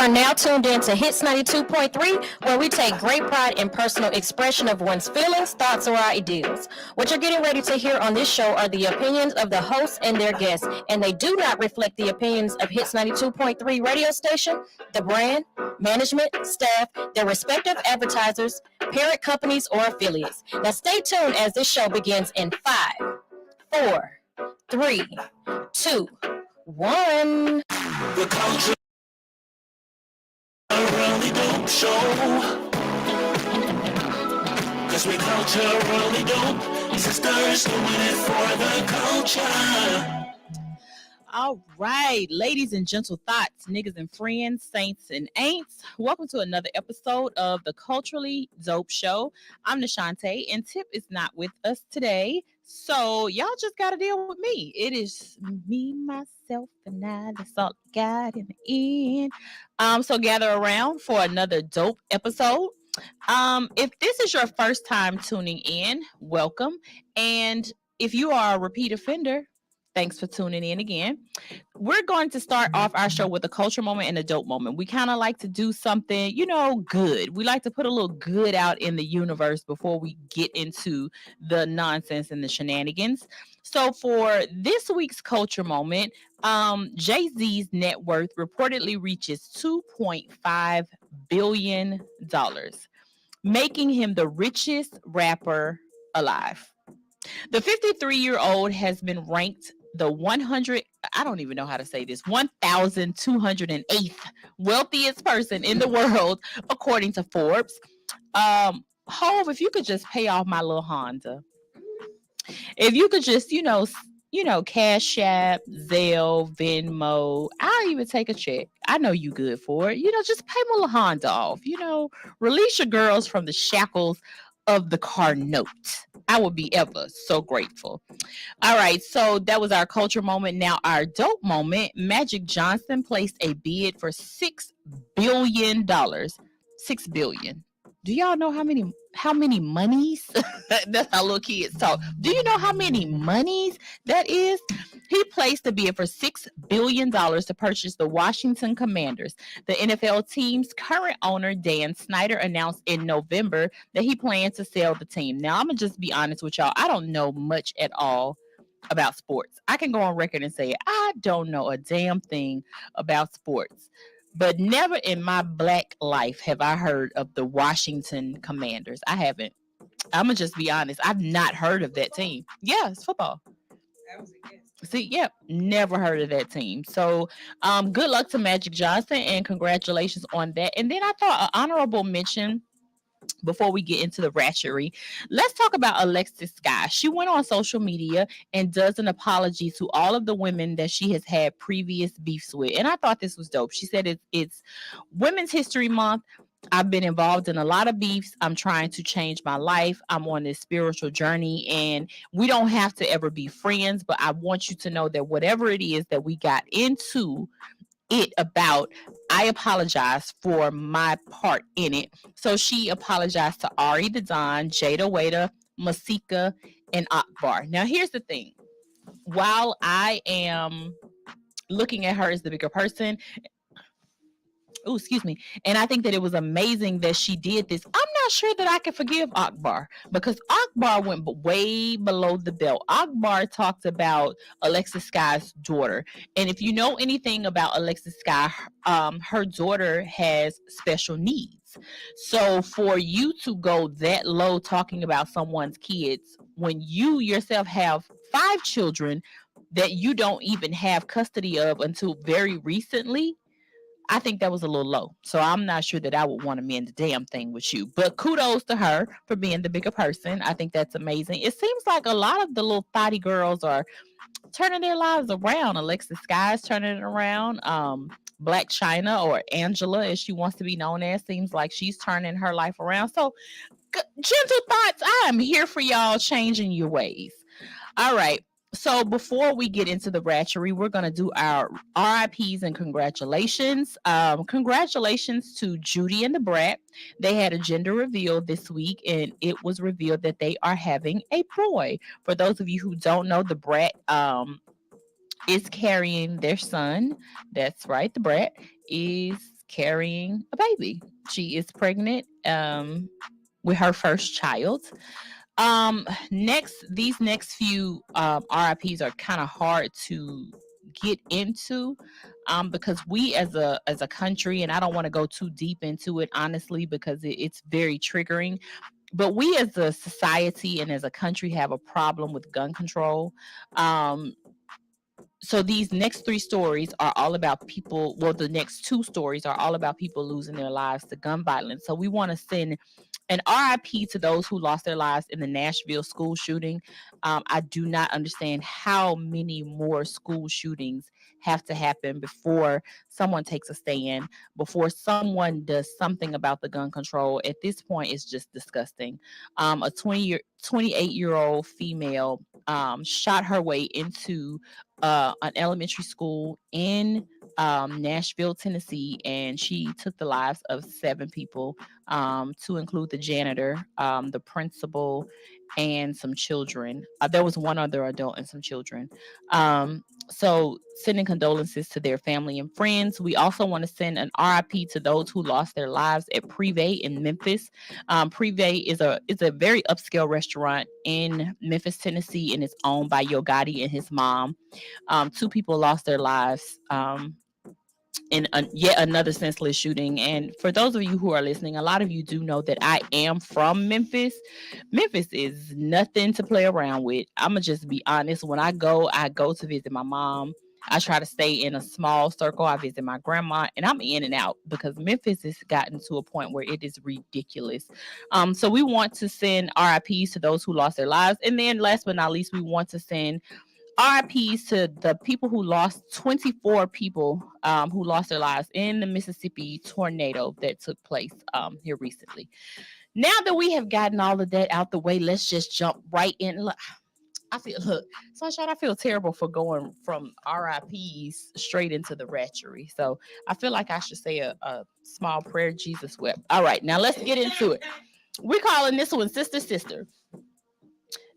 are now tuned in to Hits 92.3, where we take great pride in personal expression of one's feelings, thoughts, or ideals. What you're getting ready to hear on this show are the opinions of the hosts and their guests, and they do not reflect the opinions of Hits 92.3 radio station, the brand, management, staff, their respective advertisers, parent companies, or affiliates. Now stay tuned as this show begins in 5, 4, 3, 2, 1. The culture really dope show. Cause we culturally dope. Sisters doing it for the culture. All right, ladies and gentle thoughts, niggas and friends, saints and ain'ts. Welcome to another episode of the Culturally Dope Show. I'm NeShanta, and Tip is not with us today. So y'all just got to deal with me. It is me, myself, and I. That's all I got in the end. So gather around for another dope episode. If this is your first time tuning in, welcome. And if you are a repeat offender, thanks for tuning in again. We're going to start off our show with a culture moment and a dope moment. We kind of like to do something, good. We like to put a little good out in the universe before we get into the nonsense and the shenanigans. So for this week's culture moment, Jay-Z's net worth reportedly reaches $2.5 billion, making him the richest rapper alive. The 53-year-old has been ranked the 1,208th wealthiest person in the world, according to Forbes. Hove, if you could just pay off my little Honda. If you could just, Cash App, Zelle, Venmo, I'll even take a check. I know you good for it. Just pay my little Honda off. Release your girls from the shackles of the car note. I would be ever so grateful. All right, so that was our culture moment. Now our dope moment. Magic Johnson placed a bid for $6 billion. $6 billion. Do y'all know how many monies? That's how little kids talk. Do you know how many monies that is? He placed a bid for $6 billion to purchase the Washington Commanders. The NFL team's current owner, Dan Snyder, announced in November that he planned to sell the team. Now, I'm going to just be honest with y'all. I don't know much at all about sports. I can go on record and say I don't know a damn thing about sports. But never in my black life have I heard of the Washington Commanders. I haven't. I'm going to just be honest. I've not heard of that team. Yeah, it's football. That was a guess. See, yep, never heard of that team. So good luck to Magic Johnson and congratulations on that. And then I thought an honorable mention before we get into the ratchetry, let's talk about Alexis Sky. She went on social media and does an apology to all of the women that she has had previous beefs with. And I thought this was dope. She said it's Women's History Month. I've been involved in a lot of beefs. I'm trying to change my life. I'm on this spiritual journey, and we don't have to ever be friends, but I want you to know that whatever it is that we got into it about, I apologize for my part in it. So she apologized to Ari the Don, Jada Waiter, Masika, and Akbar. Now here's the thing. While I am looking at her as the bigger person, and I think that it was amazing that she did this. I'm not sure that I can forgive Akbar because Akbar went way below the belt. Akbar talked about Alexis Sky's daughter. And if you know anything about Alexis Sky, her daughter has special needs. So for you to go that low talking about someone's kids when you yourself have 5 children that you don't even have custody of until very recently, I think that was a little low. So I'm not sure that I would want to mend the damn thing with you. But kudos to her for being the bigger person. I think that's amazing. It seems like a lot of the little thotty girls are turning their lives around. Alexis Sky's turning it around. Black China, or Angela, as she wants to be known as, seems like she's turning her life around. So, gentle thoughts. I am here for y'all changing your ways. All right. So before we get into the ratchery, we're going to do our RIPs and congratulations. Congratulations to Judy and the Brat. They had a gender reveal this week, and it was revealed that they are having a boy. For those of you who don't know, the Brat is carrying their son. That's right. The Brat is carrying a baby. She is pregnant with her first child. These next few RIPs are kind of hard to get into because we as a country, and I don't want to go too deep into it honestly because it's very triggering, but we as a society and as a country have a problem with gun control. um so these next three stories are all about people. Well, the next two stories are all about people losing their lives to gun violence. So we want to send an RIP to those who lost their lives in the Nashville school shooting. I do not understand how many more school shootings have to happen before someone takes a stand, before someone does something about the gun control. At this point, it's just disgusting. A 28-year-old female shot her way into an elementary school in Nashville, Tennessee, and she took the lives of 7 people, to include the janitor, the principal, and some children. There was one other adult and some children. So, sending condolences to their family and friends. We also want to send an RIP to those who lost their lives at Privé in Memphis. Privé is a very upscale restaurant in Memphis, Tennessee, and it's owned by Yo Gotti and his mom. 2 people lost their lives in yet another senseless shooting. And for those of you who are listening, a lot of you do know that I am from Memphis. Memphis is nothing to play around with. I'm gonna just be honest. When I go to visit my mom. I try to stay in a small circle. I visit my grandma, and I'm in and out because Memphis has gotten to a point where it is ridiculous. So we want to send RIPs to those who lost their lives, and then last but not least, we want to send RIPs to the people who lost 24 people who lost their lives in the Mississippi tornado that took place here recently. Now that we have gotten all of that out the way, let's just jump right in. Look, Sunshine, I feel terrible for going from RIPs straight into the ratchery. So I feel like I should say a small prayer. Jesus wept. All right, now let's get into it. We're calling this one Sister Sister.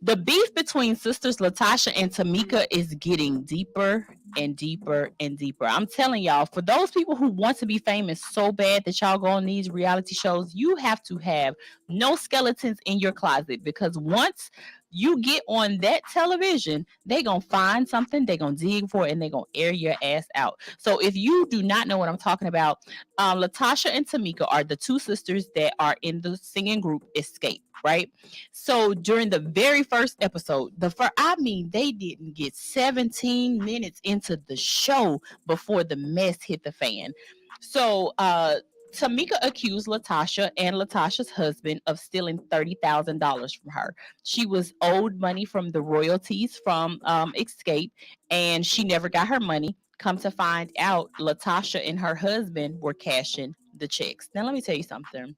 The beef between sisters Latasha and Tamika is getting deeper and deeper and deeper. I'm telling y'all, for those people who want to be famous so bad that y'all go on these reality shows, you have to have no skeletons in your closet, because once you get on that television, they gonna find something, they gonna dig for it, and they gonna air your ass out. So if you do not know what I'm talking about, Latasha and Tamika are the two sisters that are in the singing group Escape, right? So during the very first episode, they didn't get 17 minutes into the show before the mess hit the fan. So Tamika accused Latasha and Latasha's husband of stealing $30,000 from her. She was owed money from the royalties from Escape, and she never got her money. Come to find out, Latasha and her husband were cashing the checks. Now, let me tell you something.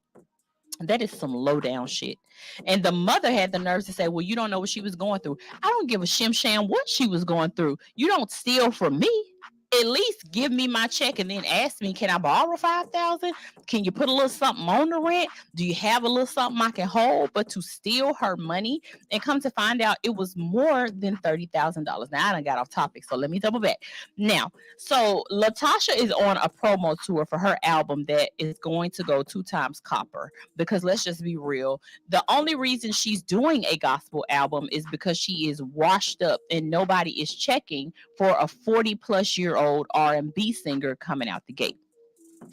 That is some low down shit. And the mother had the nerves to say, well, you don't know what she was going through. I don't give a shim sham what she was going through. You don't steal from me. At least give me my check and then ask me, can I borrow 5,000? Can you put a little something on the rent? Do you have a little something I can hold? But to steal her money, and come to find out it was more than $30,000. Now I done got off topic, so let me double back. Now, so Latasha is on a promo tour for her album that is going to go 2x copper, because let's just be real. The only reason she's doing a gospel album is because she is washed up and nobody is checking for a 40-plus-year-old R&B singer coming out the gate.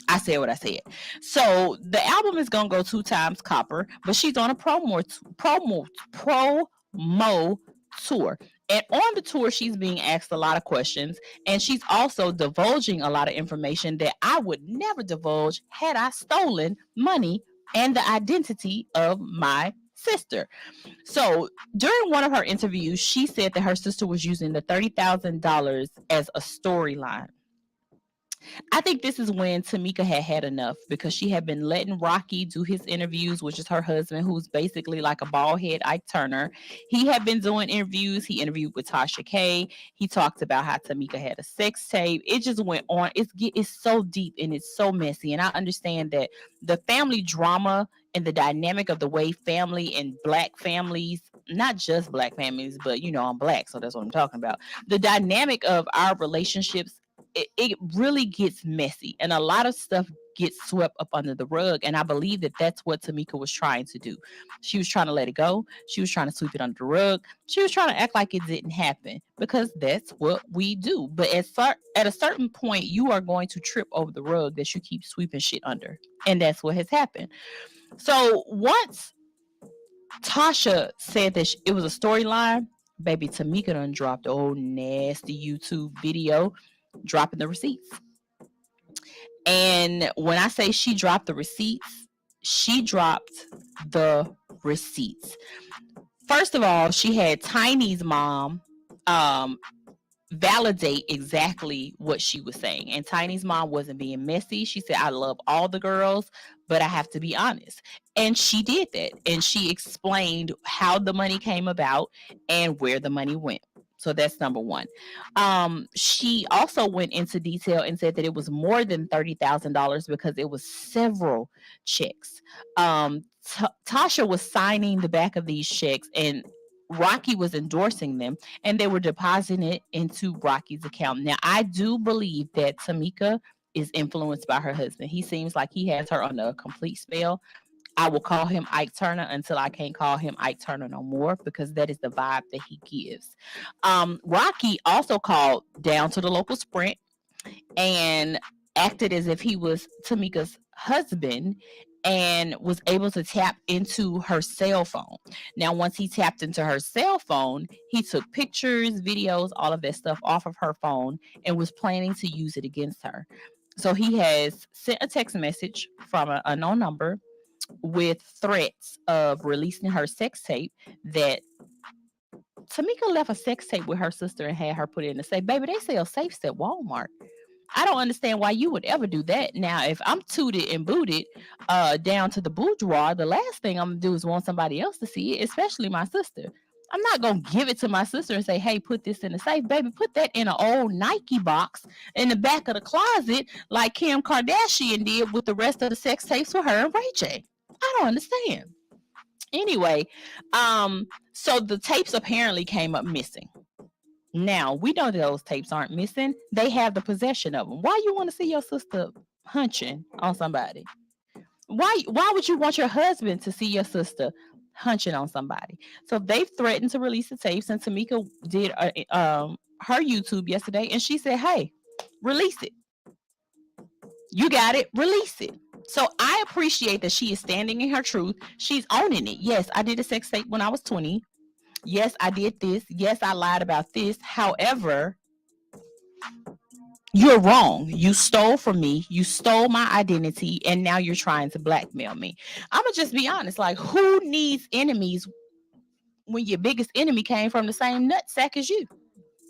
I said what I said. So the album is gonna go 2x copper, but she's on a promo tour. And on the tour, she's being asked a lot of questions, and she's also divulging a lot of information that I would never divulge had I stolen money and the identity of my sister. So during one of her interviews, she said that her sister was using the $30,000 as a storyline. I think this is when Tamika had enough, because she had been letting Rocky do his interviews, which is her husband, who's basically like a bald head Ike Turner. He had been doing interviews. He interviewed with Tasha K. He talked about how Tamika had a sex tape. It just went on. It's so deep and it's so messy. And I understand that the family drama and the dynamic of the way family and Black families, not just Black families, but I'm Black, so that's what I'm talking about. The dynamic of our relationships, it really gets messy, and a lot of stuff get swept up under the rug. And I believe that that's what Tamika was trying to do. She was trying to let it go. She was trying to sweep it under the rug. She was trying to act like it didn't happen, because that's what we do. But at a certain point, you are going to trip over the rug that you keep sweeping shit under. And that's what has happened. So once Tasha said that it was a storyline, baby, Tamika done dropped old nasty YouTube video dropping the receipts. And when I say she dropped the receipts, she dropped the receipts. First of all, she had Tiny's mom validate exactly what she was saying. And Tiny's mom wasn't being messy. She said, I love all the girls, but I have to be honest. And she did that. And she explained how the money came about and where the money went. So that's number one. She also went into detail and said that it was more than $30,000 because it was several checks. Tasha was signing the back of these checks, and Rocky was endorsing them, and they were depositing it into Rocky's account. Now, I do believe that Tamika is influenced by her husband. He seems like he has her under a complete spell. I will call him Ike Turner until I can't call him Ike Turner no more, because that is the vibe that he gives. Rocky also called down to the local Sprint and acted as if he was Tamika's husband and was able to tap into her cell phone. Now, once he tapped into her cell phone, he took pictures, videos, all of that stuff off of her phone and was planning to use it against her. So he has sent a text message from an unknown number with threats of releasing her sex tape. That Tamika left a sex tape with her sister and had her put it in the safe. Baby, they sell safes at Walmart. I don't understand why you would ever do that. Now, if I'm tooted and booted down to the boudoir, the last thing I'm going to do is want somebody else to see it, especially my sister. I'm not going to give it to my sister and say, hey, put this in the safe. Baby, put that in an old Nike box in the back of the closet like Kim Kardashian did with the rest of the sex tapes with her and Ray J. I don't understand. Anyway, so the tapes apparently came up missing. Now, we know that those tapes aren't missing. They have the possession of them. Why you want to see your sister hunching on somebody? Why would you want your husband to see your sister hunching on somebody? So they've threatened to release the tapes, and Tamika did her YouTube yesterday, and she said, hey, release it. You got it. Release it. So I appreciate that she is standing in her truth. She's owning it. Yes, I did a sex tape when I was 20. Yes, I did this. Yes, I lied about this. However, you're wrong. You stole from me. You stole my identity, and now you're trying to blackmail me. I'm going to just be honest. Like, who needs enemies when your biggest enemy came from the same nut sack as you?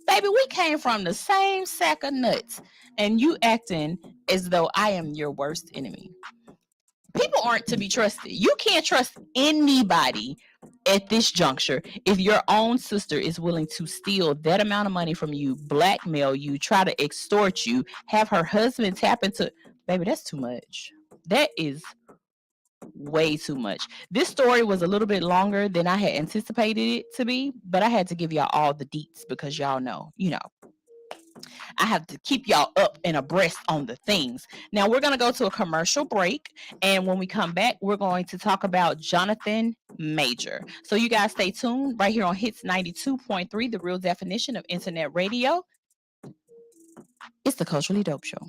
Baby, we came from the same sack of nuts, and you acting as though I am your worst enemy. People aren't to be trusted. You can't trust anybody at this juncture. If your own sister is willing to steal that amount of money from you, blackmail you, try to extort you, have her husband tap into, baby, that's too much. That is way too much. This story was a little bit longer than I had anticipated it to be, but I had to give y'all all the deets because y'all know, I have to keep y'all up and abreast on the things. Now we're going to go to a commercial break, and when we come back, we're going to talk about Jonathan Major. So you guys stay tuned right here on Hits 92.3, the real definition of internet radio. It's the Culturally Dope Show.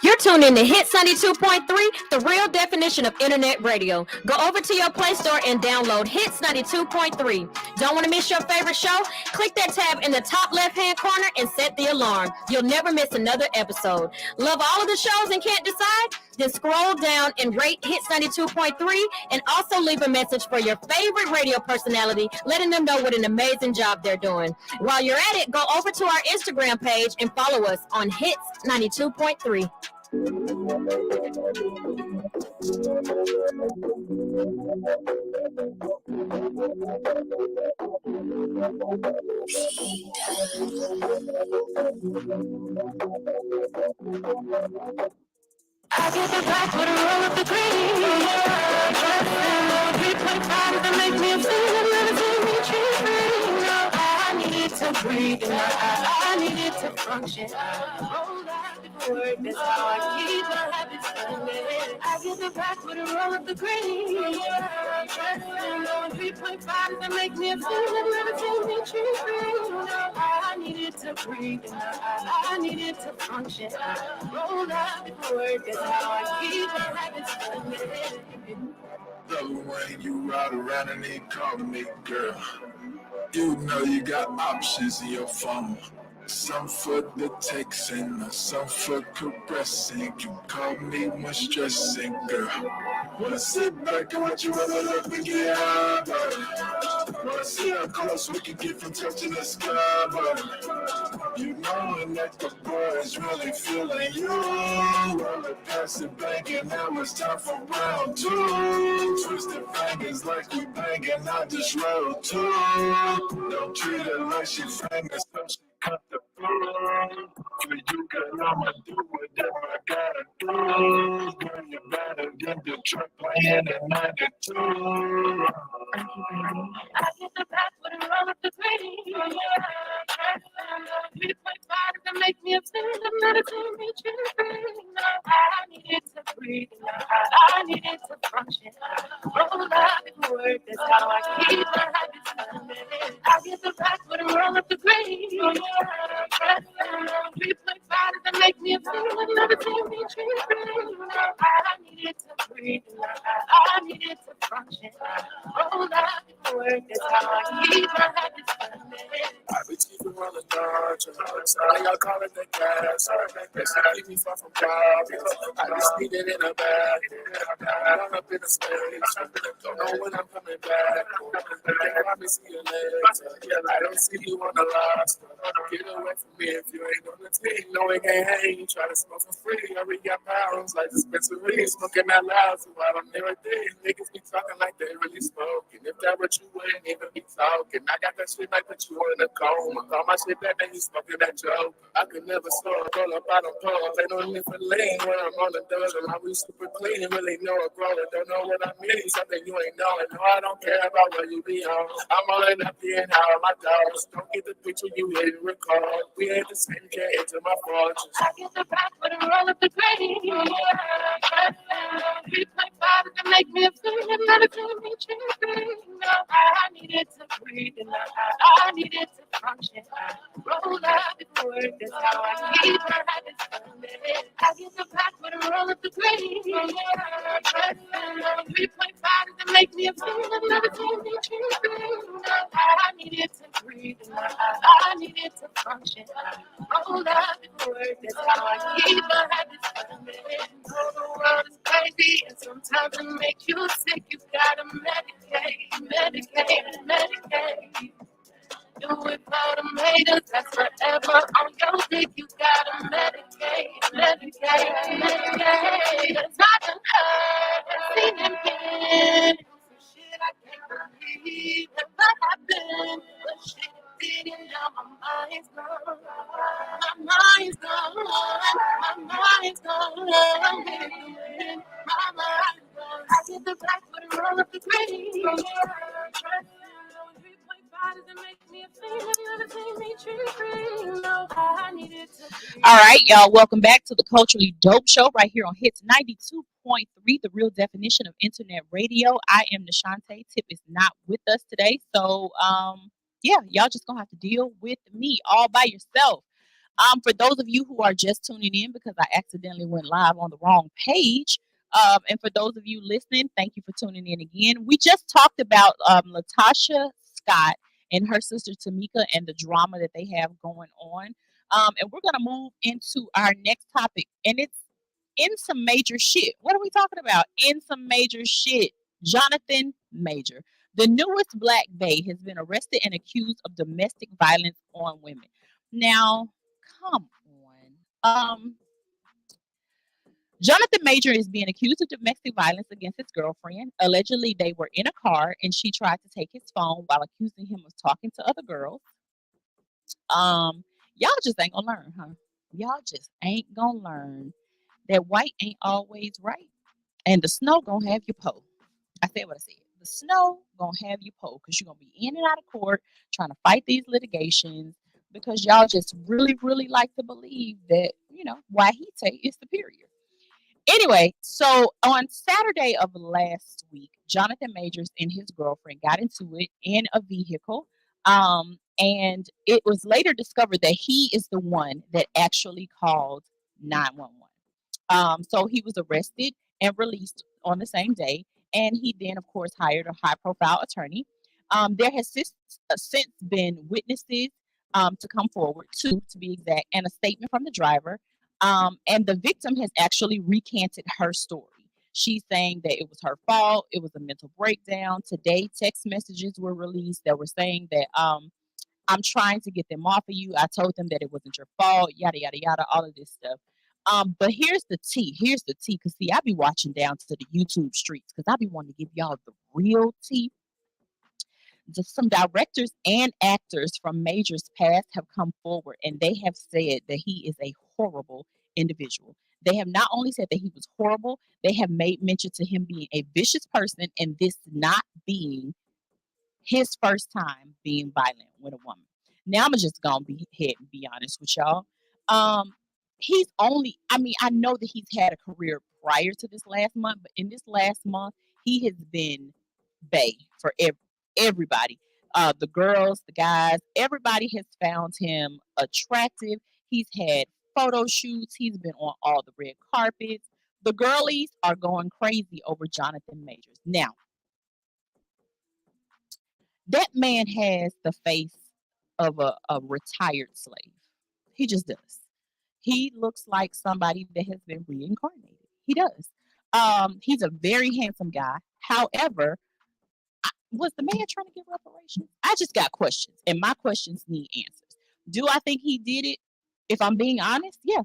You're tuned in to Hits 92.3, the real definition of internet radio. Go over to your Play Store and download Hits 92.3. Don't want to miss your favorite show? Click that tab in the top left-hand corner and set the alarm. You'll never miss another episode. Love all of the shows and can't decide? Then scroll down and rate Hits 92.3 and also leave a message for your favorite radio personality, letting them know what an amazing job they're doing. While you're at it, go over to our Instagram page and follow us on Hits 92.3. I get the black with a roll of the green. Replay times that make me feel never see me treat me. I need to breathe, I need to function. word, that's how I keep my habits running. I get the back with a roll of the green. Yeah, on 3.5 that make me a fool and never take me true. I needed to breathe and I needed to function. I roll up the word, that's how I keep my habits running. Love when you ride around and they call me girl. You know you got options in your phone. Some for the texting, some for caressing. You call me when stressing, girl. Wanna sit back and watch you roll up and get high, wanna see how close we can get from touching the sky, but you knowing that the boy is really feeling you. Roll it past the bank and now it's time for round two. Twisted fingers like you banging, I just roll two. Don't treat her like she famous, so she cut the food. For you, girl, I'ma do whatever I gotta do. Girl, you better than the truck playing at 92. Thank you, baby. I get the back with a roll of the green. Yeah, 3.5 to make me a fool. I'm not a me true. No, I needed to breathe. No, I needed to function. Roll up and work. That's how I keep my habits running. I get the back with a roll of the green. Yeah, 3.5 to make me a fool. I'm not a me true. No, I needed to breathe. No, I needed to function. Roll up and work. That's how I keep my habits running. I be keeping rolling down, I y'all call it the gas. Yes, I keep me far from problems. I be speeding in the back. I'm up in the space. Don't know when I'm coming back. They promise me a later. I don't see you on the last. Get away from me if you ain't on the team. No, it can't hang. You try to smoke for free. I already got pounds like dispensary. Smoking that loud, so while I'm there, niggas be talking like they really smoking. If that what you wouldn't even be talking. I got that shit like put you in a coma. Call my shit back, then you smoking that joke. I could never stop, roll up out of pause. They don't need for lean when I'm on the dozen. I be super clean, really know a growing. Don't know what I mean, something you ain't knowing. No, I don't care about where you be on. I'm all in up here and how my dogs. Don't get the picture you hit and record. We ain't the same, can't enter my fortune. I get the back with a roll of the green. Yeah, 3.5 to make me a fool. I'm not a me true. No, I needed to breathe and I needed to function. Roll up and work, that's how I keep my habits running. I get the back with a roll of the green. Yeah, 3.5 to make me a fool. I'm not a me true. No, I needed to breathe and I needed to function. Roll up and work, that's how I keep my habits running. Oh, the world is crazy and sometimes it makes you sick. You gotta medicate. Do it for the haters, that's forever on your dick. You gotta medicate. Cause I done heard and seen them get shit I can't believe never happened. But shit didn't know my mind's gone. My mind's gone. My mind's gone. My mind's gone. I get the back with a roll of the green. All right, y'all. Welcome back to the Culturally Dope Show right here on Hits 92.3, the real definition of internet radio. I am NeShanta. Tip is not with us today. So, yeah, y'all just going to have to deal with me all by yourself. For those of you who are just tuning in because I accidentally went live on the wrong page, and for those of you listening, thank you for tuning in again. We just talked about Latasha Scott and her sister Tamika and the drama that they have going on. And we're going to move into our next topic, and it's in some major shit. What are we talking about? In some major shit. Jonathan Major, the newest black bae, has been arrested and accused of domestic violence on women. Now, come on. Jonathan Major is being accused of domestic violence against his girlfriend. Allegedly, they were in a car and she tried to take his phone while accusing him of talking to other girls. Y'all just ain't gonna learn, huh? Y'all just ain't gonna learn that white ain't always right, and the snow gonna have you po. I said what I said. The snow gonna have you po because you're gonna be in and out of court trying to fight these litigations because y'all just really, really like to believe that, Wahite is superior. Anyway, so on Saturday of last week, Jonathan Majors and his girlfriend got into it in a vehicle. And it was later discovered that he is the one that actually called 911. So he was arrested and released on the same day. And he then, of course, hired a high profile attorney. There has since been witnesses to come forward, two to be exact, and a statement from the driver. And the victim has actually recanted her story. She's saying that it was her fault. It was a mental breakdown. Today, text messages were released that were saying that I'm trying to get them off of you. I told them that it wasn't your fault, yada, yada, yada, all of this stuff. But here's the tea. Here's the tea. Because, see, I be watching down to the YouTube streets because I be wanting to give y'all the real tea. Just some directors and actors from Major's past have come forward and they have said that he is a horrible individual. They have not only said that he was horrible, they have made mention to him being a vicious person and this not being his first time being violent with a woman. Now I'm just gonna be ahead and be honest with y'all. Um, he's only I mean, I know that he's had a career prior to this last month, but in this last month, he has been bae for everybody. The girls, the guys, everybody has found him attractive. He's had photo shoots, he's been on all the red carpets. The girlies are going crazy over Jonathan Majors. Now, that man has the face of a retired slave. He just does. He looks like somebody that has been reincarnated. He does. He's a very handsome guy. However, was the man trying to get reparations? I just got questions, and my questions need answers. Do I think he did it? If I'm being honest, yeah,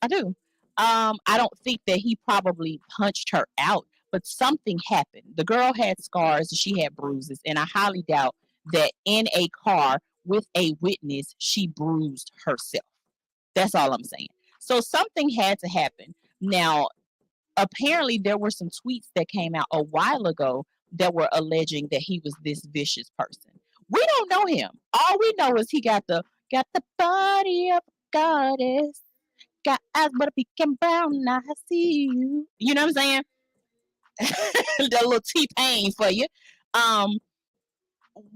I do. I don't think that he probably punched her out, but something happened. The girl had scars, she had bruises, and I highly doubt that in a car with a witness, she bruised herself. That's all I'm saying. So something had to happen. Now, apparently, there were some tweets that came out a while ago that were alleging that he was this vicious person. We don't know him. All we know is he got the body of a goddess. Got eyes but a pink and brown. I see you. You know what I'm saying? That little T Pain for you. Um,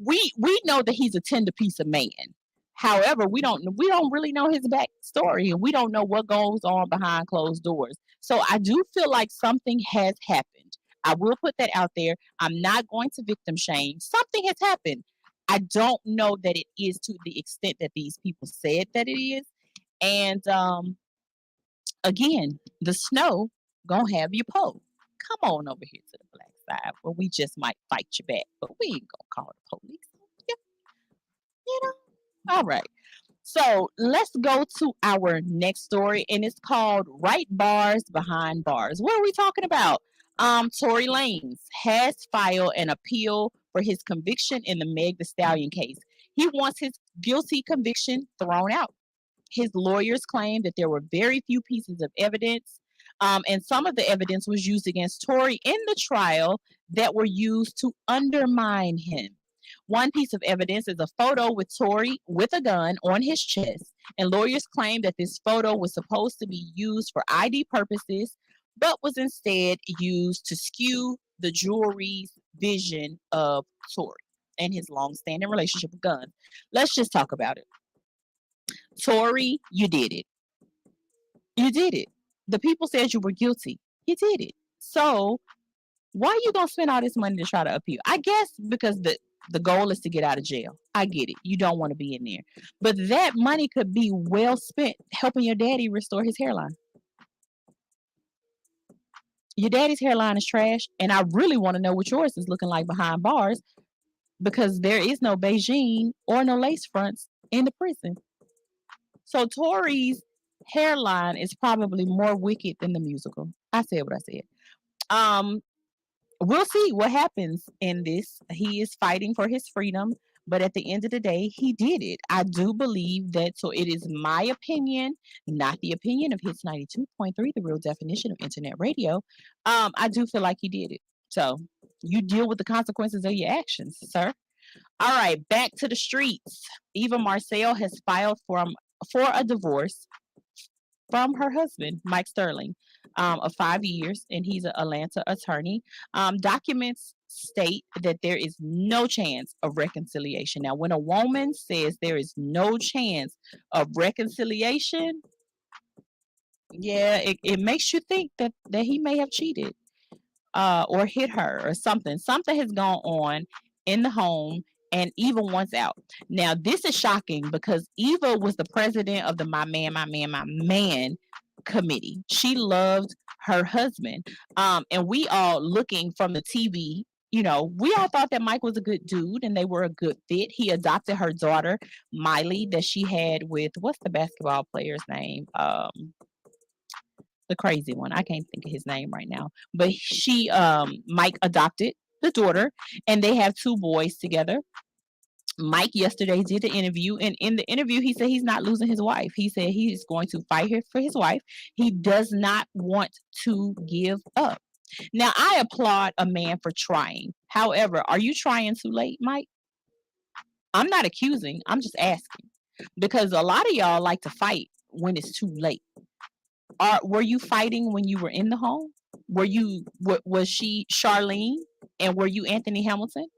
we know that he's a tender piece of man. However, we don't really know his backstory, and we don't know what goes on behind closed doors. So I do feel like something has happened. I will put that out there. I'm not going to victim shame. Something has happened. I don't know that it is to the extent that these people said that it is. And again, the snow gonna have you pole. Come on over here to the black side where we just might fight you back, but we ain't gonna call the police. Yeah, you know. All right. So let's go to our next story, and it's called "Right Bars Behind Bars." What are we talking about? Tory Lanez has filed an appeal for his conviction in the Meg The Stallion case. He wants his guilty conviction thrown out. His lawyers claim that there were very few pieces of evidence, and some of the evidence was used against Tory in the trial that were used to undermine him. One piece of evidence is a photo with Tory with a gun on his chest, and lawyers claim that this photo was supposed to be used for ID purposes, but was instead used to skew the jury's vision of Tory and his long-standing relationship with guns. Let's just talk about it. Tory, you did it. You did it. The people said you were guilty. You did it. So why are you gonna spend all this money to try to appeal? I guess because the goal is to get out of jail. I get it. You don't want to be in there. But that money could be well spent helping your daddy restore his hairline. Your daddy's hairline is trash, and I really want to know what yours is looking like behind bars because there is no Beijing or no lace fronts in the prison. So Tori's hairline is probably more wicked than the musical. I said what I said. Um, we'll see what happens in this. He is fighting for his freedom, but at the end of the day, he did it. I do believe that. So it is my opinion, not the opinion of Hits 92.3, the real definition of internet radio. I do feel like he did it. So you deal with the consequences of your actions, sir. All right, back to the streets. Eva Marcel has filed for a divorce from her husband, Mike Sterling, of 5 years, and he's an Atlanta attorney. Documents state that there is no chance of reconciliation. Now, when a woman says there is no chance of reconciliation, yeah, it makes you think that he may have cheated or hit her or something. Something has gone on in the home, and Eva wants out. Now, this is shocking because Eva was the president of the My Man committee. She loved her husband. And we all looking from the TV. You know, we all thought that Mike was a good dude and they were a good fit. He adopted her daughter, Miley, that she had with what's the basketball player's name? The crazy one. I can't think of his name right now. But Mike adopted the daughter and they have two boys together. Mike yesterday did the interview, and in the interview, he said he's not losing his wife. He said he's going to fight here for his wife. He does not want to give up. Now, I applaud a man for trying. However, are you trying too late, Mike? I'm not accusing, I'm just asking because a lot of y'all like to fight when it's too late. Were you fighting when you were in the home? Was she Charlene and were you Anthony Hamilton?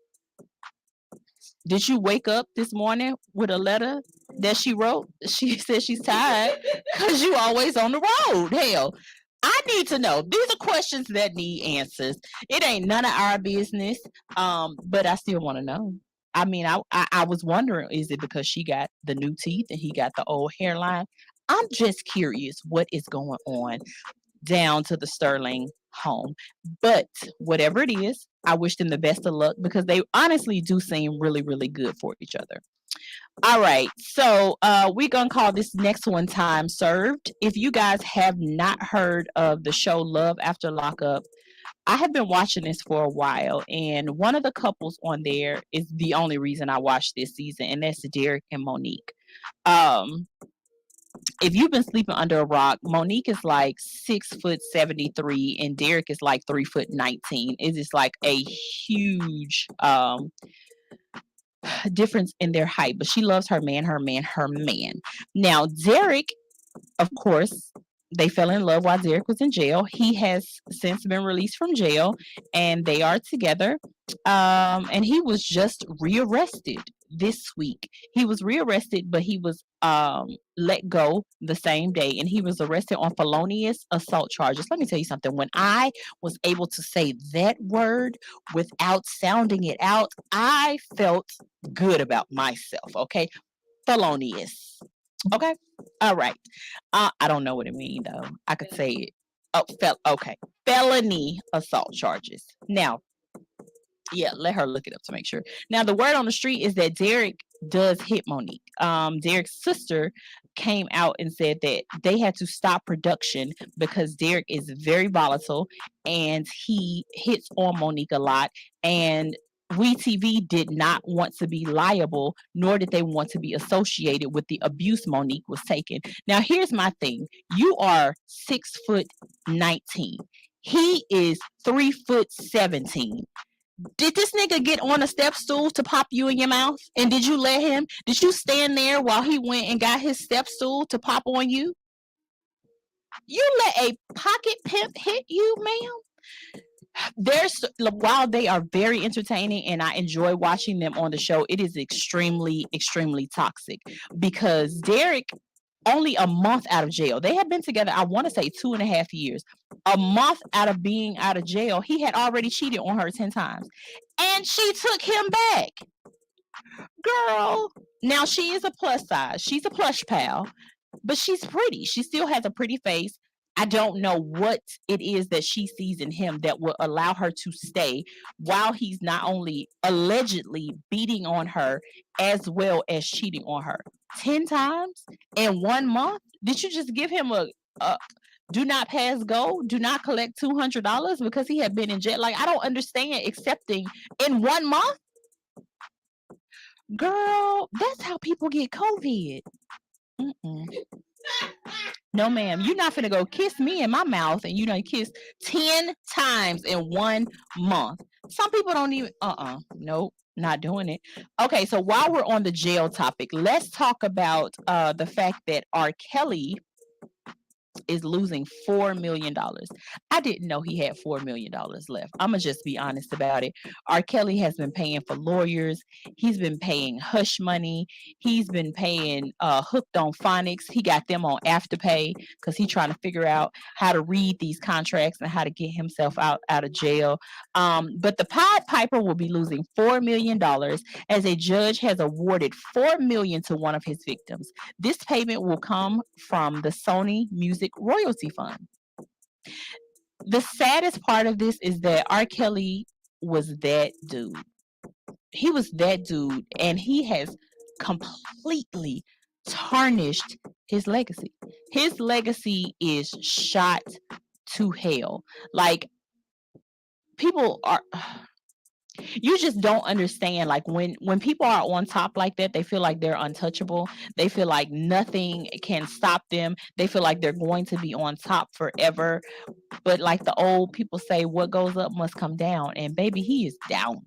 Did you wake up this morning with a letter that she wrote? She said she's tired because you always on the road. Hell, I need to know. These are questions that need answers. It ain't none of our business, but I still want to know. I mean, I was wondering, is it because she got the new teeth and he got the old hairline? I'm just curious what is going on down to the Sterling home. But whatever it is, I wish them the best of luck because they honestly do seem really, really good for each other. All right, so we're gonna call this next one Time Served. If you guys have not heard of the show Love After Lockup, I have been watching this for a while, and one of the couples on there is the only reason I watched this season, and that's Derek and Monique. Um, if you've been sleeping under a rock, Monique is like 6'73" and Derek is like 3'19". It is like a huge difference in their height, but she loves her man, her man, her man. Now, Derek, of course, they fell in love while Derek was in jail. He has since been released from jail and they are together. And he was just rearrested this week. He was rearrested, but he was let go the same day and he was arrested on felonious assault charges. Let me tell you something. When I was able to say that word without sounding it out, I felt good about myself. Okay. Felonious. Okay. All right. I don't know what it means though. I could say it. Oh, okay. Felony assault charges. Now, yeah, let her look it up to make sure. Now, the word on the street is that Derek does hit Monique. Derek's sister came out and said that they had to stop production because Derek is very volatile and he hits on Monique a lot. And WeTV did not want to be liable, nor did they want to be associated with the abuse Monique was taking. Now, here's my thing. You are 6'19". He is 3'17". Did this nigga get on a step stool to pop you in your mouth? And did you let him? Did you stand there while he went and got his step stool to pop on you? You let a pocket pimp hit you, ma'am? While they are very entertaining and I enjoy watching them on the show, it is extremely, extremely toxic because Derek, only a month out of jail. They had been together, I want to say 2.5 years. A month out of being out of jail, he had already cheated on her 10 times. And she took him back. Girl, now she is a plus size. She's a plush pal, but she's pretty. She still has a pretty face. I don't know what it is that she sees in him that will allow her to stay while he's not only allegedly beating on her as well as cheating on her. 10 times in 1 month? Did you just give him a do not pass go, do not collect $200 because he had been in jail? Like, I don't understand accepting in 1 month. Girl, that's how people get COVID. Mm-mm. No, ma'am. You're not finna go kiss me in my mouth and you kiss 10 times in 1 month. Some people don't even, nope, not doing it. Okay, so while we're on the jail topic, let's talk about the fact that R. Kelly is losing $4 million. I didn't know he had $4 million left. I'm gonna just be honest about it. R. Kelly has been paying for lawyers. He's been paying hush money. He's been paying Hooked on Phonics. He got them on Afterpay because he's trying to figure out how to read these contracts and how to get himself out of jail. But the Pied Piper will be losing $4 million as a judge has awarded $4 million to one of his victims. This payment will come from the Sony Music Royalty Fund. The saddest part of this is that R. Kelly was that dude. He was that dude, and he has completely tarnished his legacy. His legacy is shot to hell. Like, people are you just don't understand, like, when people are on top like that, they feel like they're untouchable. They feel like nothing can stop them. They feel like they're going to be on top forever. But like the old people say, what goes up must come down, and baby, he is down.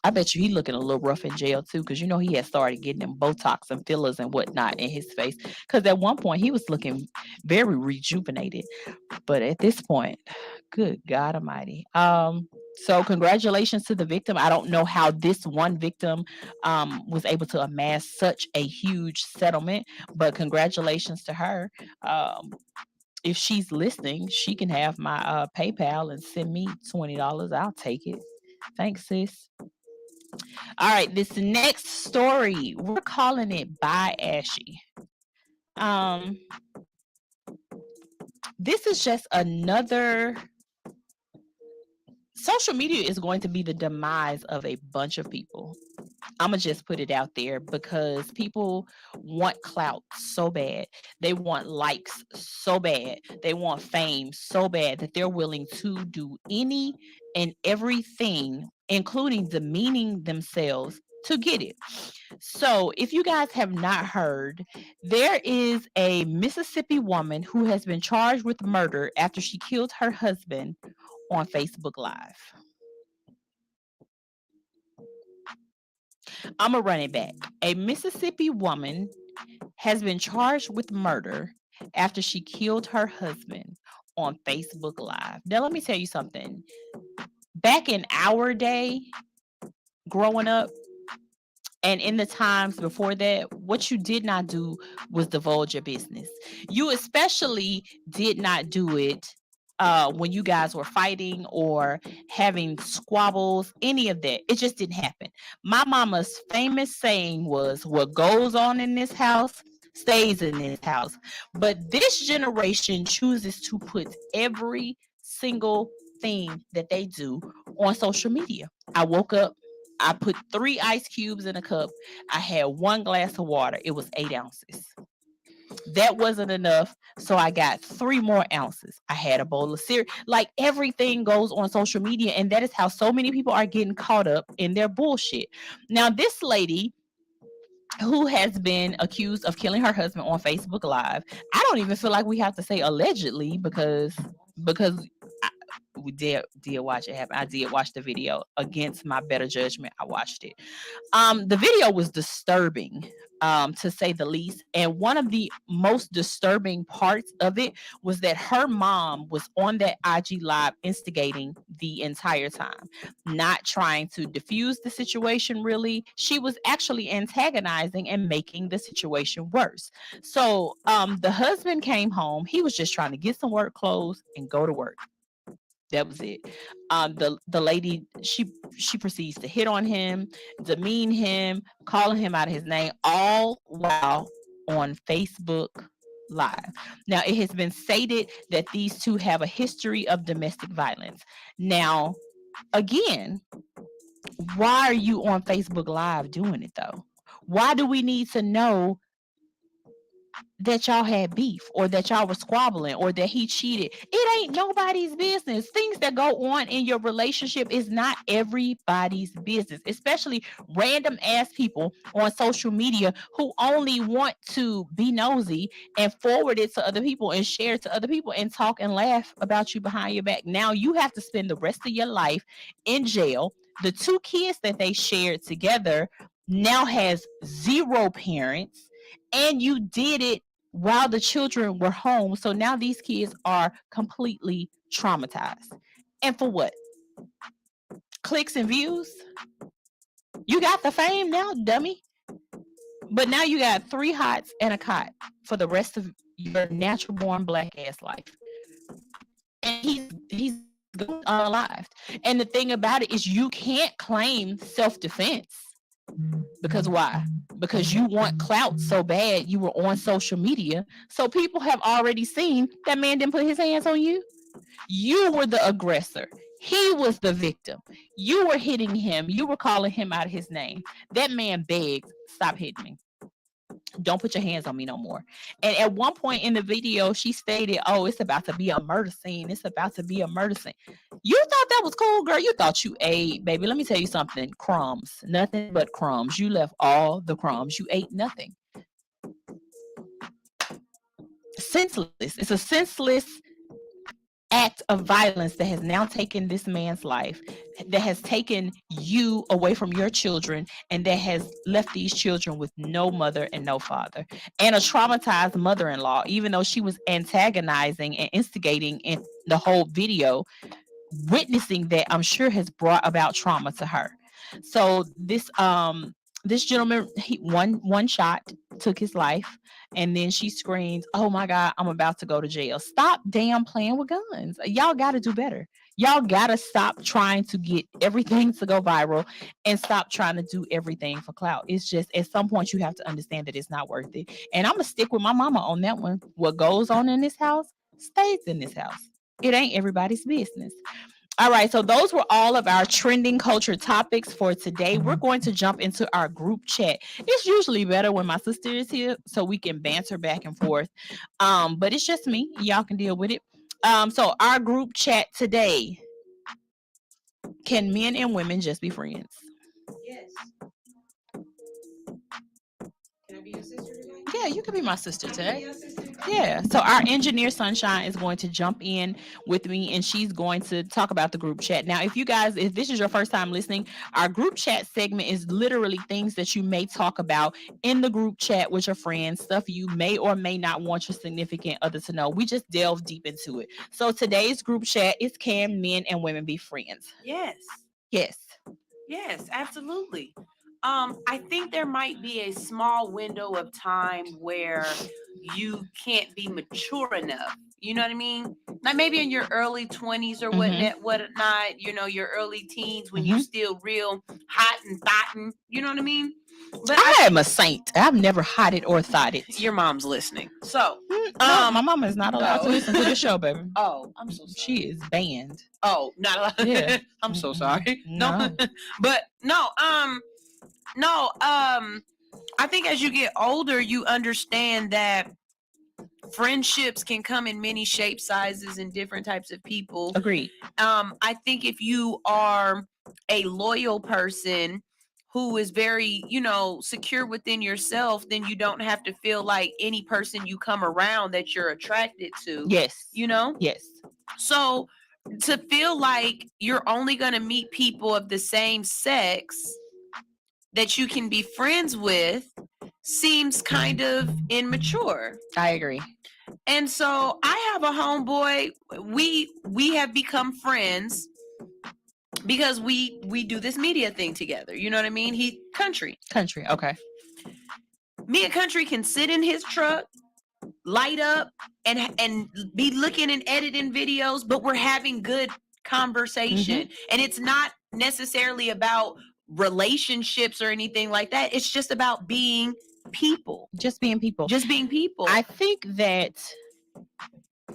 I bet you he looking a little rough in jail too, because he had started getting them Botox and fillers and whatnot in his face. Because at one point he was looking very rejuvenated, but at this point, good God Almighty. So congratulations to the victim. I don't know how this one victim was able to amass such a huge settlement, but congratulations to her. If she's listening, she can have my PayPal and send me $20. I'll take it. Thanks, sis. All right, this next story, we're calling it Bye Ashy. This is just another. Social media is going to be the demise of a bunch of people. I'm going to just put it out there because people want clout so bad. They want likes so bad. They want fame so bad that they're willing to do any and everything, including demeaning themselves, to get it. So, if you guys have not heard, there is a Mississippi woman who has been charged with murder after she killed her husband on Facebook Live. I'm going to run it back. A Mississippi woman has been charged with murder after she killed her husband on Facebook Live. Now, let me tell you something. Back in our day, growing up, and in the times before that, what you did not do was divulge your business. You especially did not do it when you guys were fighting or having squabbles, any of that. It just didn't happen. My mama's famous saying was, what goes on in this house stays in this house. But this generation chooses to put every single thing that they do on social media. I woke up, I put 3 ice cubes in a cup. I had 1 glass of water. It was 8 ounces. That wasn't enough, so I got 3 more ounces. I had a bowl of cereal. Like, everything goes on social media, and that is how so many people are getting caught up in their bullshit. Now, this lady who has been accused of killing her husband on Facebook Live, I don't even feel like we have to say allegedly because we did watch it happen. I did watch the video against my better judgment. I watched it. The video was disturbing, to say the least. And one of the most disturbing parts of it was that her mom was on that IG Live instigating the entire time, not trying to diffuse the situation really. She was actually antagonizing and making the situation worse. So the husband came home. He was just trying to get some work clothes and go to work. That was it. The lady, she proceeds to hit on him, demean him, calling him out of his name, all while on Facebook Live. Now, it has been stated that these two have a history of domestic violence. Now, again, why are you on Facebook Live doing it though? Why do we need to know that y'all had beef or that y'all were squabbling or that he cheated. It ain't nobody's business. Things that go on in your relationship is not everybody's business, especially random ass people on social media who only want to be nosy and forward it to other people and share it to other people and talk and laugh about you behind your back. Now you have to spend the rest of your life in jail. The two kids that they shared together now has zero parents, and you did it while the children were home. So now these kids are completely traumatized. And for what? Clicks and views? You got the fame now, dummy. But now you got 3 hots and a cot for the rest of your natural born black ass life. And he's going unalived. And the thing about it is you can't claim self-defense. Because why? Because you want clout so bad you were on social media. So people have already seen that man didn't put his hands on you. You were the aggressor. He was the victim. You were hitting him. You were calling him out of his name. That man begged, stop hitting me. Don't put your hands on me no more. And at one point in the video, she stated, oh, it's about to be a murder scene. It's about to be a murder scene. You thought that was cool, girl. You thought you ate, baby. Let me tell you something. Crumbs. Nothing but crumbs. You left all the crumbs. You ate nothing. Senseless. It's a senseless act of violence that has now taken this man's life, that has taken you away from your children, and that has left these children with no mother and no father, and a traumatized mother-in-law, even though she was antagonizing and instigating in the whole video. Witnessing that, I'm sure, has brought about trauma to her. So this gentleman, he one shot took his life, and then she screams, oh my God, I'm about to go to jail. Stop damn playing with guns. Y'all got to do better. Y'all got to stop trying to get everything to go viral and stop trying to do everything for clout. It's just, at some point you have to understand that it's not worth it. And I'm going to stick with my mama on that one. What goes on in this house stays in this house. It ain't everybody's business. All right, so those were all of our trending culture topics for today. We're going to jump into our group chat. It's usually better when my sister is here so we can banter back and forth. But it's just me. Y'all can deal with it. So our group chat today. Can men and women just be friends? Yes. Can I be your sister today? Yeah, you can be my sister Can I be today. your sister? Yeah. So our engineer Sunshine is going to jump in with me, and she's going to talk about the group chat. Now, if this is your first time listening, our group chat segment is literally things that you may talk about in the group chat with your friends, stuff you may or may not want your significant other to know. We just delve deep into it. So today's group chat is, can men and women be friends? Yes. Yes. Yes, absolutely. I think there might be a small window of time where you can't be mature enough. You know what I mean? Like maybe in your early 20s or whatnot, your early teens when you still real hot and thotting. You know what I mean? But I am a saint. I've never hotted or thoughted. Your mom's listening. So, no, my mama is not allowed to listen to the show, baby. Oh, I'm so sorry. She is banned. Oh, not allowed. Yeah. I'm so sorry. No. But no, I think as you get older, you understand that friendships can come in many shapes, sizes, and different types of people. Agreed. I think if you are a loyal person who is very, secure within yourself, then you don't have to feel like any person you come around that you're attracted to. Yes. Yes. So to feel like you're only going to meet people of the same sex that you can be friends with seems kind of immature. I agree. And so I have a homeboy. We have become friends because we do this media thing together. You know what I mean? He country. Okay. Me and Country can sit in his truck, light up, and be looking and editing videos, but we're having good conversation. And it's not necessarily about relationships or anything like that. It's just about being people. Just being people. I think that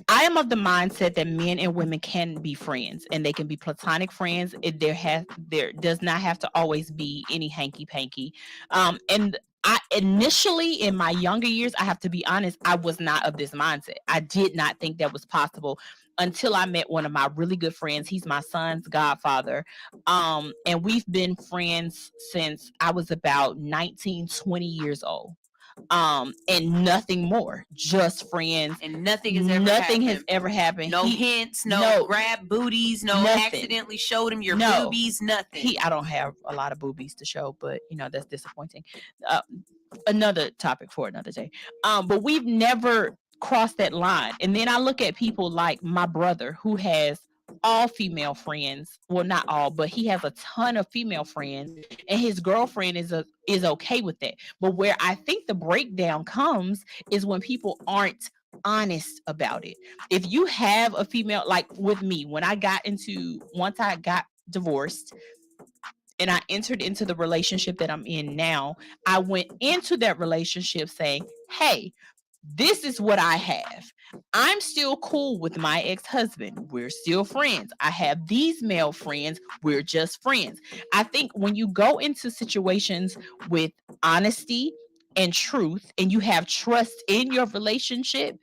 I am of the mindset that men and women can be friends, and they can be platonic friends. There does not have to always be any hanky panky. And I initially, in my younger years, I have to be honest, I was not of this mindset. I did not think that was possible until I met one of my really good friends. He's my son's godfather. And we've been friends since I was about 19, 20 years old. And nothing more, just friends. And nothing has ever happened. No hints, no grab booties, no nothing. Accidentally showed him your boobies, nothing. I don't have a lot of boobies to show, but that's disappointing. Another topic for another day. But we've never crossed that line. And then I look at people like my brother, who has all female friends. Well, not all, but he has a ton of female friends, and his girlfriend is okay with that. But where I think the breakdown comes is when people aren't honest about it. If you have a female, like with me, once I got divorced and I entered into the relationship that I'm in now, I went into that relationship saying, hey, this is what I have. I'm still cool with my ex-husband. We're still friends. I have these male friends. We're just friends. I think when you go into situations with honesty and truth, and you have trust in your relationship,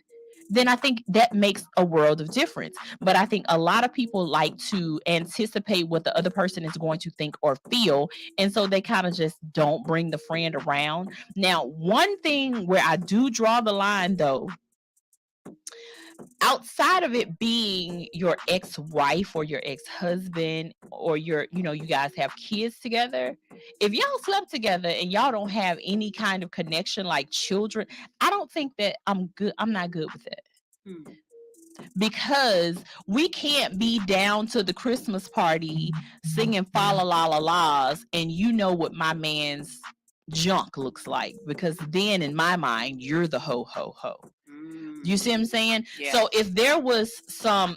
then I think that makes a world of difference. But I think a lot of people like to anticipate what the other person is going to think or feel. And so they kind of just don't bring the friend around. Now, one thing where I do draw the line, though, outside of it being your ex-wife or your ex-husband, or you guys have kids together, if y'all slept together and y'all don't have any kind of connection like children, I don't think that I'm not good with it. Because we can't be down to the Christmas party singing fa la la la la's and you know what my man's junk looks like, because then in my mind you're the ho ho ho. You see what I'm saying? Yeah. So if there was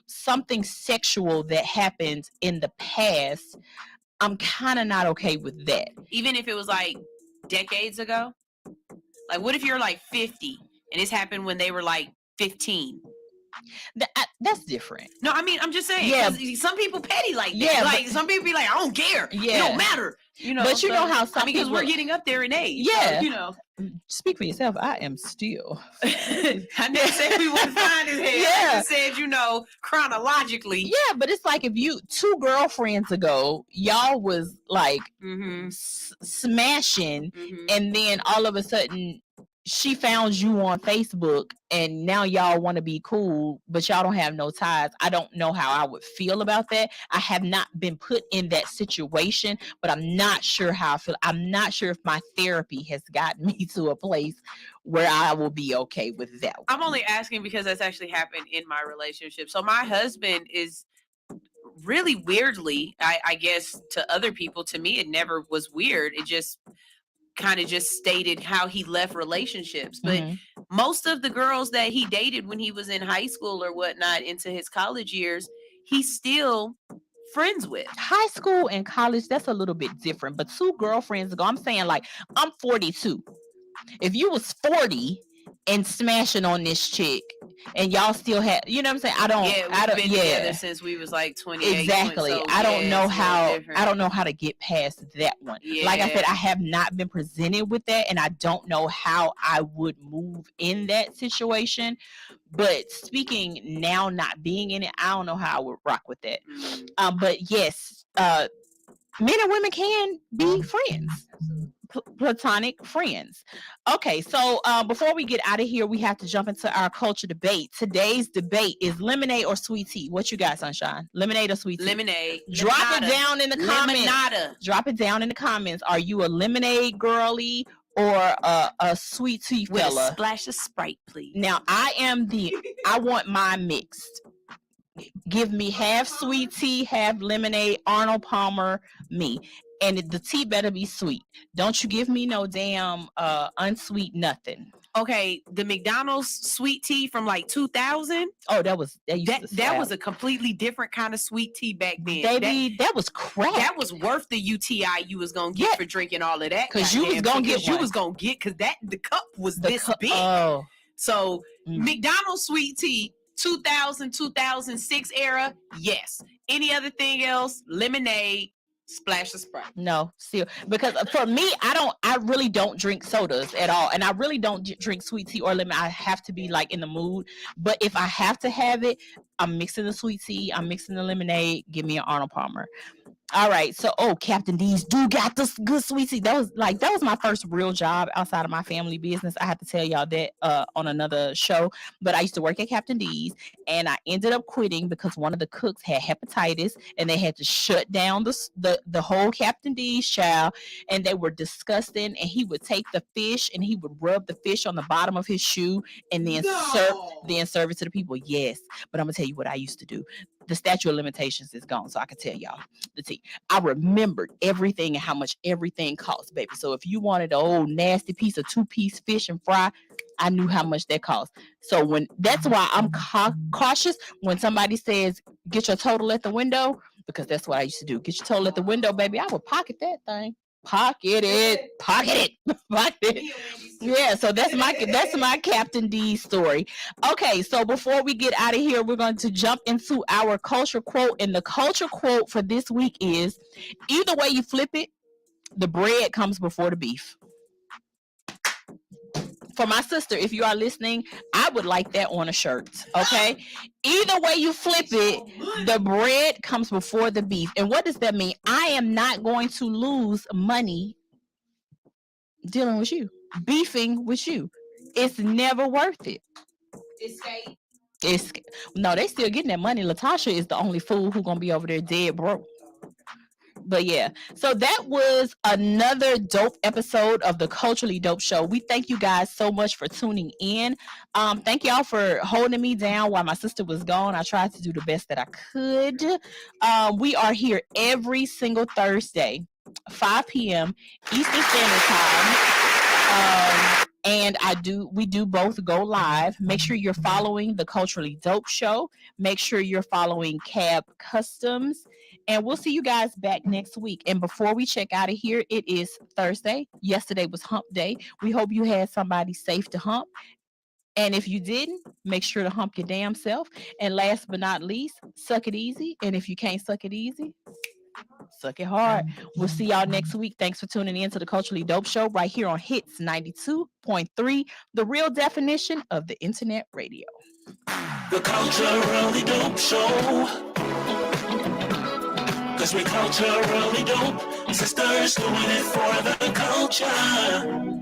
something sexual that happened in the past, I'm kind of not okay with that. Even if it was like decades ago? Like, what if you're like 50 and this happened when they were like 15? That's different. No, I mean, I'm just saying. Yeah, some people petty like that. Yeah, like some people be like, I don't care. Yeah, it don't matter. But you know how some because we're getting up there in age. Yeah, so, Speak for yourself. I am still. I never said we would find his head. Yeah. I just said, chronologically. Yeah, but it's like if two girlfriends ago, y'all was like smashing, and then all of a sudden she found you on Facebook and now y'all want to be cool, but y'all don't have no ties. I don't know how I would feel about that. I have not been put in that situation, but I'm not sure how I feel. I'm not sure if my therapy has gotten me to a place where I will be okay with that. I'm only asking because that's actually happened in my relationship. So my husband is really weirdly, I guess to other people, to me, it never was weird. It just kind of just stated how he left relationships. But most of the girls that he dated when he was in high school or whatnot into his college years, he's still friends with. High school and college, that's a little bit different. But two girlfriends ago, I'm saying, like, I'm 42. If you was 40 and smashing on this chick and y'all still have, you know what I'm saying? I don't been together since we was like 28. Exactly. So, I don't know how to get past that one. Yeah. Like I said, I have not been presented with that, and I don't know how I would move in that situation. But speaking now, not being in it, I don't know how I would rock with that. But yes, men and women can be friends. Platonic friends. Okay, so before we get out of here, we have to jump into our culture debate. Today's debate is lemonade or sweet tea. What you got, Sunshine? Lemonade or sweet tea? Lemonade. Drop it down in the comments. Drop it down in the comments. Are you a lemonade girly or a sweet tea fella? With a splash of Sprite, please. Now, I want mine mixed. Give me half sweet tea, half lemonade. Arnold Palmer, me. And the tea better be sweet. Don't you give me no damn unsweet nothing. Okay, the McDonald's sweet tea from like 2000. Oh, that was a completely different kind of sweet tea back then. Baby, that was crap. That was worth the UTI you was gonna get for drinking all of that. Because you was gonna get because the cup was this big. Oh. So McDonald's sweet tea, 2000, 2006 era, yes. Any other thing else? Lemonade. Splash of Sprite. No, still, because for me, I really don't drink sodas at all, and I really don't drink sweet tea or lemon. I have to be like in the mood, but if I have to have it, I'm mixing the sweet tea, I'm mixing the lemonade. Give me an Arnold Palmer. All right, so Captain D's do got this good sweet tea. That was my first real job outside of my family business. I have to tell y'all that on another show. But I used to work at Captain D's, and I ended up quitting because one of the cooks had hepatitis, and they had to shut down the whole Captain D's child, and they were disgusting. And he would take the fish and he would rub the fish on the bottom of his shoe, and then serve it to the people. Yes, but I'm gonna tell you what I used to do. The statute of limitations is gone, so I can tell y'all the tea. I remembered everything and how much everything cost, baby. So if you wanted an old nasty piece of 2-piece fish and fry, I knew how much that cost. So that's why I'm cautious when somebody says get your total at the window, because that's what I used to do. Get your total at the window, baby. I would pocket that thing. Pocket it. Yeah, so that's my Captain D story. Okay, so before we get out of here, we're going to jump into our culture quote, and the culture quote for this week is: either way you flip it, the bread comes before the beef. For my sister, if you are listening, I would like that on a shirt. Okay, either way you flip it, the bread comes before the beef. And what does that mean? I am not going to lose money dealing with you, beefing with you. It's never worth it. No, they still getting that money. Latasha is the only fool who gonna be over there dead broke. But yeah, so that was another dope episode of the Culturally Dope Show. We thank you guys so much for tuning in. Thank y'all for holding me down while my sister was gone. I tried to do the best that I could. We are here every single Thursday, 5 p.m. Eastern Standard Time. And we do both go live. Make sure you're following the Culturally Dope Show. Make sure you're following Cab Customs. And we'll see you guys back next week. And before we check out of here, it is Thursday. Yesterday was hump day. We hope you had somebody safe to hump. And if you didn't, make sure to hump your damn self. And last but not least, suck it easy. And if you can't suck it easy, suck it hard. We'll see y'all next week. Thanks for tuning in to the Culturally Dope Show right here on Hits 92.3, the real definition of the internet radio. The Culturally Dope Show. Cause we culturally dope. Sisters doing it for the culture.